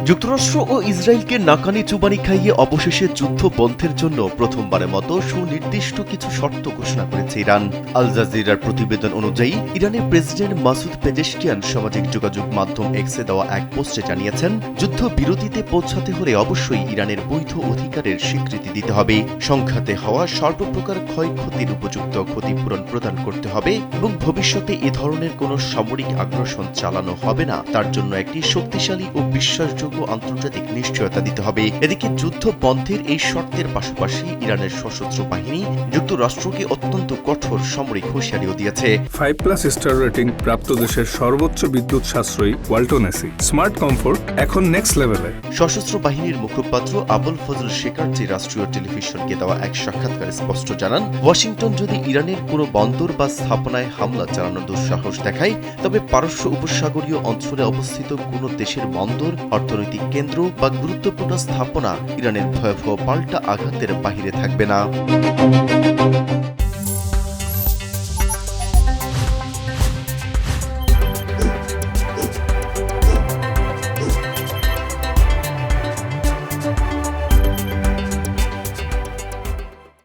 যুক্তরাষ্ট্র ও ইসরায়েলকে নাকানি চুবানি খাইয়ে অবশেষে যুদ্ধ বন্ধের জন্য প্রথমবারের মতো সুনির্দিষ্ট কিছু শর্ত ঘোষণা করেছে ইরান। আল জাজিরার প্রতিবেদন অনুযায়ী ইরানের প্রেসিডেন্ট মাসুদ পেজেশকিয়ান সামাজিক যোগাযোগ মাধ্যম এক্সে দেওয়া এক পোস্টে জানিয়েছেন, যুদ্ধ বিরতিতে পৌঁছাতে হলে অবশ্যই ইরানের বৈধ অধিকারের স্বীকৃতি দিতে হবে, সংঘাতে হওয়া সর্বপ্রকার ক্ষয়ক্ষতির উপযুক্ত ক্ষতিপূরণ প্রদান করতে হবে এবং ভবিষ্যতে এ ধরনের কোনো সামরিক আগ্রাসন চালানো হবে না তার জন্য একটি শক্তিশালী ও বিশ্বাসযোগ্য আন্তর্জাতিক নিশ্চয়তা দিতে হবে। এদিকে যুদ্ধ বন্ধের এই শর্তের পাশাপাশি ইরানের সশস্ত্র বাহিনী যুক্তরাষ্ট্রকে অত্যন্ত কঠোর সামরিক হুঁশিয়ারিও দিয়েছে। 5+ স্টার রেটিং প্রাপ্ত দেশের সর্বোচ্চ বিদ্যুৎ সাশ্রয়ী ওয়ালটন এসি স্মার্ট কমফোর্ট এখন নেক্সট লেভেলে। সশস্ত্র বাহিনীর মুখপাত্র আবুল ফজল শেকার্জি রাষ্ট্রীয় টেলিভিশনকে দেওয়া এক সাক্ষাৎকারে স্পষ্ট জানান, ওয়াশিংটন যদি ইরানের কোনো বন্দর বা স্থাপনায় হামলা চালানোর দুঃসাহস দেখায়, তবে পারস্য উপসাগরীয় অঞ্চলে অবস্থিত কোনো দেশের বন্দর, অর্থনৈতিক কেন্দ্র বা গুরুত্বপূর্ণ স্থাপনা ইরানের ভয়াবহ পাল্টা আঘাতের বাহিরে থাকবে না।